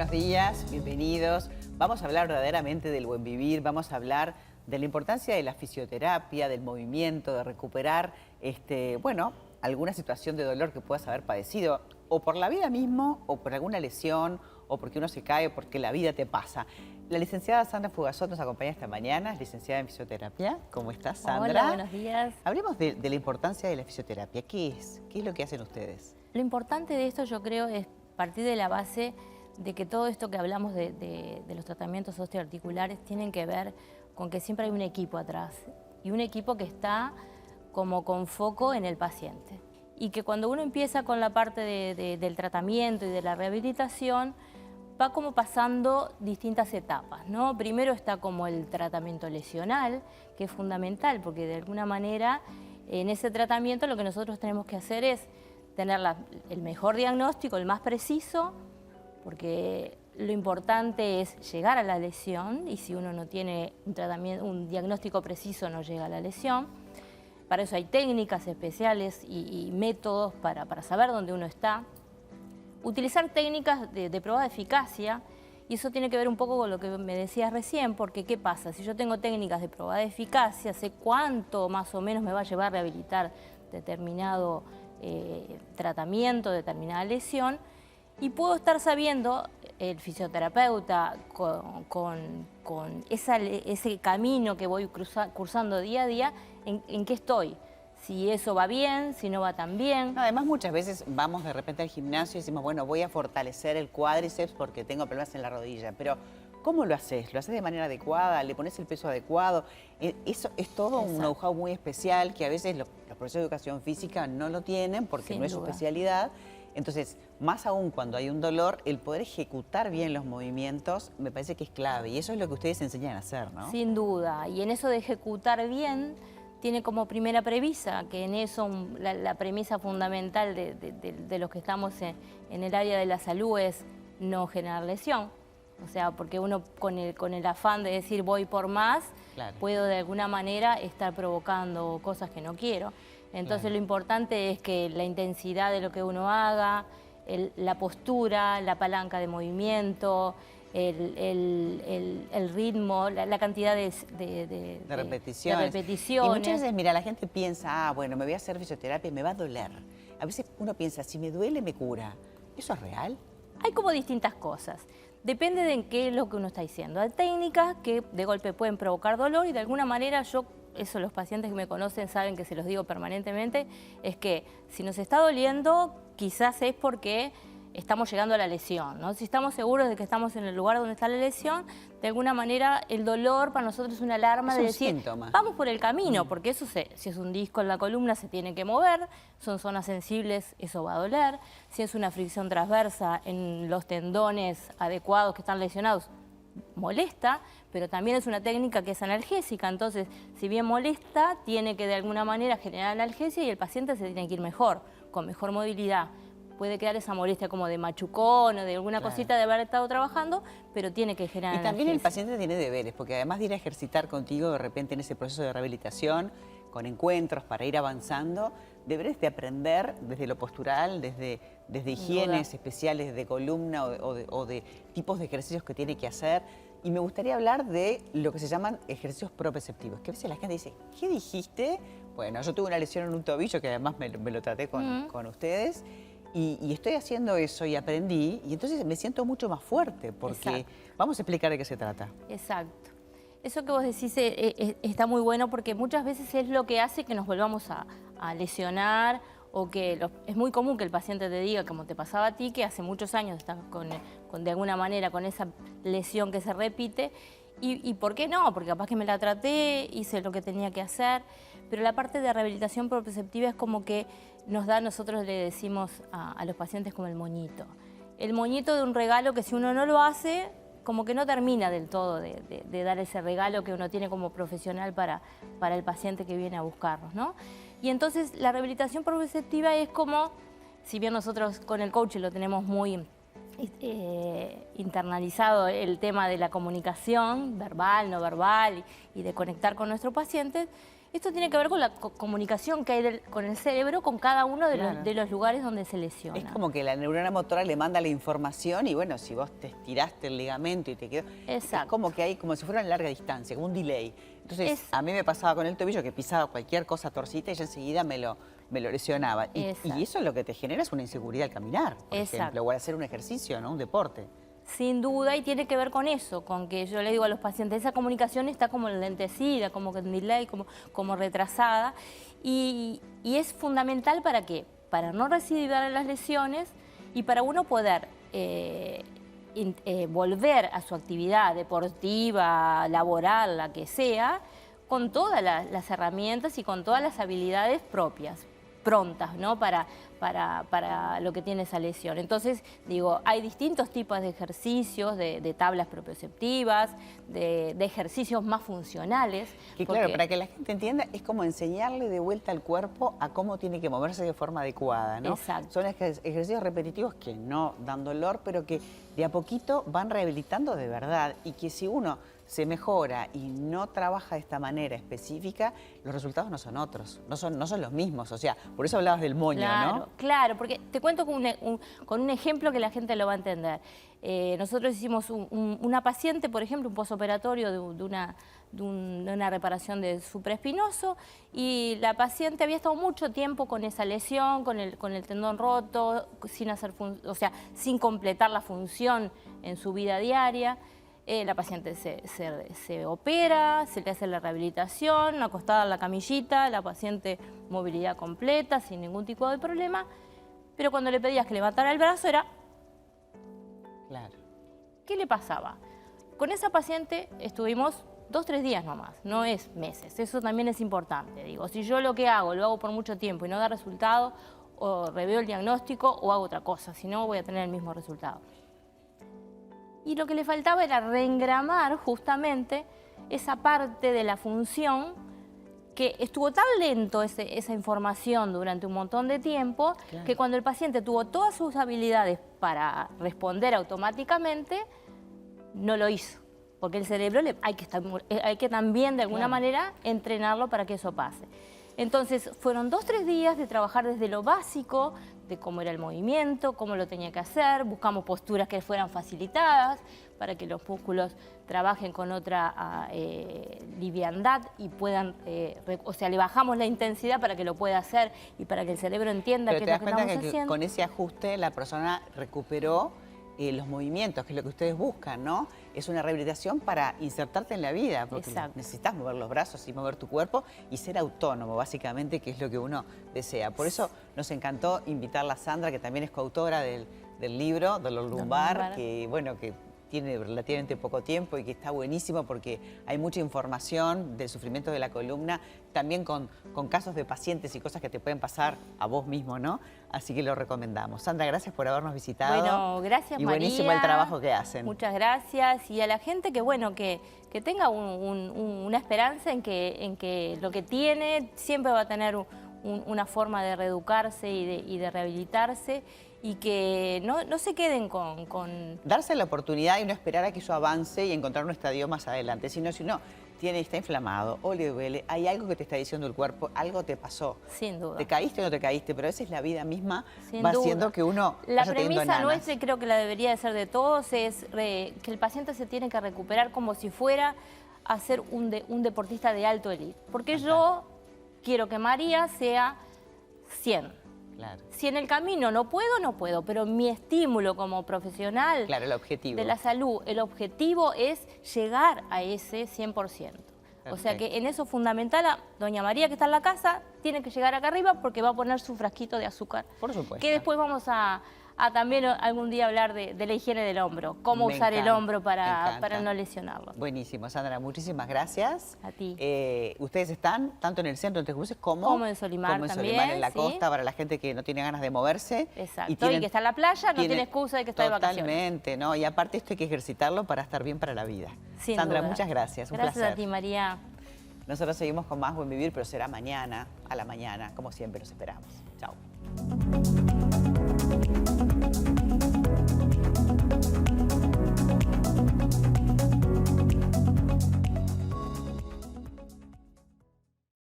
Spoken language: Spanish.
buenos días, bienvenidos. Vamos a hablar verdaderamente del buen vivir, vamos a hablar de la importancia de la fisioterapia, del movimiento, de recuperar, alguna situación de dolor que puedas haber padecido, o por la vida mismo, o por alguna lesión, o porque uno se cae, o porque la vida te pasa. La licenciada Sandra Fugazot nos acompaña esta mañana, es licenciada en fisioterapia. ¿Cómo estás, Sandra? Hola, buenos días. Hablemos de la importancia de la fisioterapia. ¿Qué es? ¿Qué es lo que hacen ustedes? Lo importante de esto, yo creo, es partir de la base de que todo esto que hablamos de los tratamientos osteoarticulares tienen que ver con que siempre hay un equipo atrás y un equipo que está como con foco en el paciente. Y que cuando uno empieza con la parte del tratamiento y de la rehabilitación, va como pasando distintas etapas, ¿no? Primero está como el tratamiento lesional, que es fundamental, porque de alguna manera en ese tratamiento lo que nosotros tenemos que hacer es tener el mejor diagnóstico, el más preciso, porque lo importante es llegar a la lesión, y si uno no tiene un diagnóstico preciso no llega a la lesión. Para eso hay técnicas especiales y métodos para saber dónde uno está. Utilizar técnicas de prueba de eficacia, y eso tiene que ver un poco con lo que me decías recién, porque ¿qué pasa? Si yo tengo técnicas de prueba de eficacia, sé cuánto más o menos me va a llevar a rehabilitar determinado tratamiento, determinada lesión, y puedo estar sabiendo, el fisioterapeuta, con ese camino que voy cursando día a día, en qué estoy. Si eso va bien, si no va tan bien. Además, muchas veces vamos de repente al gimnasio y decimos, bueno, voy a fortalecer el cuádriceps porque tengo problemas en la rodilla. Pero, ¿cómo lo haces? ¿Lo haces de manera adecuada? ¿Le pones el peso adecuado? Eso es todo un know-how muy especial que a veces los profesores de educación física no lo tienen porque no es su especialidad. Entonces, más aún cuando hay un dolor, el poder ejecutar bien los movimientos me parece que es clave. Y eso es lo que ustedes enseñan a hacer, ¿no? Sin duda. Y en eso de ejecutar bien, tiene como primera premisa, que en eso la premisa fundamental de los que estamos en el área de la salud es no generar lesión. O sea, porque uno con el afán de decir voy por más, claro, puedo de alguna manera estar provocando cosas que no quiero. Entonces, claro, lo importante es que la intensidad de lo que uno haga, la postura, la palanca de movimiento, el ritmo, la cantidad de repeticiones. Y muchas veces, mira, la gente piensa, bueno, me voy a hacer fisioterapia y me va a doler. A veces uno piensa, si me duele, me cura. ¿Eso es real? Hay como distintas cosas. Depende de en qué es lo que uno está diciendo. Hay técnicas que de golpe pueden provocar dolor y de alguna manera eso los pacientes que me conocen saben que se los digo permanentemente, es que si nos está doliendo, quizás es porque estamos llegando a la lesión, ¿no? Si estamos seguros de que estamos en el lugar donde está la lesión, de alguna manera el dolor para nosotros es una alarma de decir, síntoma. Vamos por el camino, porque eso si es un disco en la columna se tiene que mover, son zonas sensibles, eso va a doler. Si es una fricción transversa en los tendones adecuados que están lesionados, molesta, pero también es una técnica que es analgésica, entonces si bien molesta, tiene que de alguna manera generar analgesia y el paciente se tiene que ir mejor, con mejor movilidad. Puede quedar esa molestia como de machucón o de alguna cosita de haber estado trabajando, pero tiene que generar analgesia. Y también el paciente tiene deberes, porque además de ir a ejercitar contigo de repente en ese proceso de rehabilitación, con encuentros para ir avanzando, deberes de aprender desde lo postural, desde higienes especiales de columna o de tipos de ejercicios que tiene que hacer. Y me gustaría hablar de lo que se llaman ejercicios proprioceptivos, que a veces la gente dice, ¿qué dijiste? Bueno, yo tuve una lesión en un tobillo, que además me lo traté con ustedes, y estoy haciendo eso y aprendí, y entonces me siento mucho más fuerte, porque vamos a explicar de qué se trata. Exacto. Eso que vos decís está muy bueno porque muchas veces es lo que hace que nos volvamos a lesionar o que es muy común que el paciente te diga, como te pasaba a ti, que hace muchos años estás de alguna manera con esa lesión que se repite. ¿Y por qué no? Porque capaz que me la traté, hice lo que tenía que hacer, pero la parte de rehabilitación proprioceptiva es como que nosotros le decimos a los pacientes como el moñito. El moñito de un regalo que si uno no lo hace, como que no termina del todo de dar ese regalo que uno tiene como profesional para el paciente que viene a buscarnos, ¿no? Y entonces la rehabilitación proprioceptiva es como, si bien nosotros con el coach lo tenemos muy internalizado el tema de la comunicación verbal, no verbal y de conectar con nuestro paciente, Esto tiene que ver con la comunicación que hay con el cerebro con cada uno Claro. de los lugares donde se lesiona. Es como que la neurona motora le manda la información y bueno, si vos te estiraste el ligamento y te quedó... Exacto. Es como que hay, como si fuera a larga distancia, como un delay. Entonces, Es- a mí me pasaba con el tobillo que pisaba cualquier cosa torcida y ya enseguida me lo lesionaba. Y Exacto. eso lo que te genera es una inseguridad al caminar, por Exacto. ejemplo, o al hacer un ejercicio, ¿no? Un deporte. Sin duda, y tiene que ver con eso, con que yo le digo a los pacientes, esa comunicación está como lentecida, como en delay, como retrasada, y es fundamental ¿para qué? Para no recidir las lesiones y para uno poder volver a su actividad deportiva, laboral, la que sea, con todas las herramientas y con todas las habilidades propias, prontas, ¿no? Para lo que tiene esa lesión. Entonces, digo, hay distintos tipos de ejercicios, de tablas propioceptivas, de ejercicios más funcionales. Que claro, para que la gente entienda, es como enseñarle de vuelta al cuerpo a cómo tiene que moverse de forma adecuada, ¿no? Exacto. Son ejercicios repetitivos que no dan dolor, pero que de a poquito van rehabilitando de verdad y que si uno se mejora y no trabaja de esta manera específica, los resultados no son otros, no son los mismos. O sea, por eso hablabas del moño, Claro, ¿no? claro, porque te cuento con un ejemplo que la gente lo va a entender. Nosotros hicimos una paciente, por ejemplo, un posoperatorio de una reparación de supraespinoso y la paciente había estado mucho tiempo con esa lesión, con el tendón roto, sin completar la función en su vida diaria. La paciente se opera, se le hace la rehabilitación, acostada en la camillita, la paciente movilidad completa, sin ningún tipo de problema, pero cuando le pedías que levantara el brazo era... Claro. ¿Qué le pasaba? Con esa paciente estuvimos 2 o 3 días nomás, no es meses, eso también es importante. Digo, si yo lo hago por mucho tiempo y no da resultado, o reveo el diagnóstico o hago otra cosa, si no voy a tener el mismo resultado. Y lo que le faltaba era reengramar justamente esa parte de la función que estuvo tan lento esa información durante un montón de tiempo, Claro. que cuando el paciente tuvo todas sus habilidades para responder automáticamente, no lo hizo. Porque el cerebro hay que también de alguna Claro. manera entrenarlo para que eso pase. Entonces fueron 2 o 3 días de trabajar desde lo básico, de cómo era el movimiento, cómo lo tenía que hacer, buscamos posturas que fueran facilitadas para que los músculos trabajen con otra liviandad y puedan, le bajamos la intensidad para que lo pueda hacer y para que el cerebro entienda Pero qué te es das lo que cuenta estamos que haciendo. con ese ajuste la persona recuperó los movimientos, que es lo que ustedes buscan, ¿no? Es una rehabilitación para insertarte en la vida, porque Exacto. necesitas mover los brazos y mover tu cuerpo y ser autónomo, básicamente, que es lo que uno desea. Por eso nos encantó invitarla a Sandra, que también es coautora del libro Dolor Lumbar, Lumbar. que bueno, que tiene relativamente poco tiempo y que está buenísimo porque hay mucha información del sufrimiento de la columna, también con casos de pacientes y cosas que te pueden pasar a vos mismo, ¿no? Así que lo recomendamos. Sandra, gracias por habernos visitado. Bueno, gracias y María. buenísimo el trabajo que hacen. Muchas gracias. Y a la gente que tenga una esperanza en que lo que tiene siempre va a tener una forma de reeducarse y de rehabilitarse y que no se queden con... Darse la oportunidad y no esperar a que eso avance y encontrar un estadio más adelante, sino si uno está inflamado o le duele, hay algo que te está diciendo el cuerpo, algo te pasó. Sin duda. Te caíste o no te caíste, pero a veces la vida misma Sin va duda. haciendo que uno La vaya teniendo premisa nanas. nuestra, y creo que la debería de ser de todos, es que el paciente se tiene que recuperar como si fuera a ser un deportista de alto élite. Porque yo quiero que María sea 100. Claro. Si en el camino no puedo, pero mi estímulo como profesional Claro, el objetivo. de la salud, el objetivo es llegar a ese 100%. O sea Perfecto. que en eso fundamental, a doña María que está en la casa, tiene que llegar acá arriba porque va a poner su frasquito de azúcar. Por supuesto. Que después vamos a también algún día hablar de la higiene del hombro, cómo Me usar el encanta, hombro me para encanta. no lesionarlo. Buenísimo, Sandra, muchísimas gracias. A ti. Ustedes están tanto en el centro de Tres Cruces como en Solimar como en también, Solimar, en la sí. costa, para la gente que no tiene ganas de moverse. Exacto, y que está en la playa, no tiene excusa de que está de vacaciones. Totalmente, ¿no? Y aparte esto hay que ejercitarlo para estar bien para la vida. Sin Sandra, duda. muchas gracias, un Gracias placer. a ti, María. Nosotros seguimos con más Buen Vivir, pero será mañana, a la mañana, como siempre, los esperamos. Chao.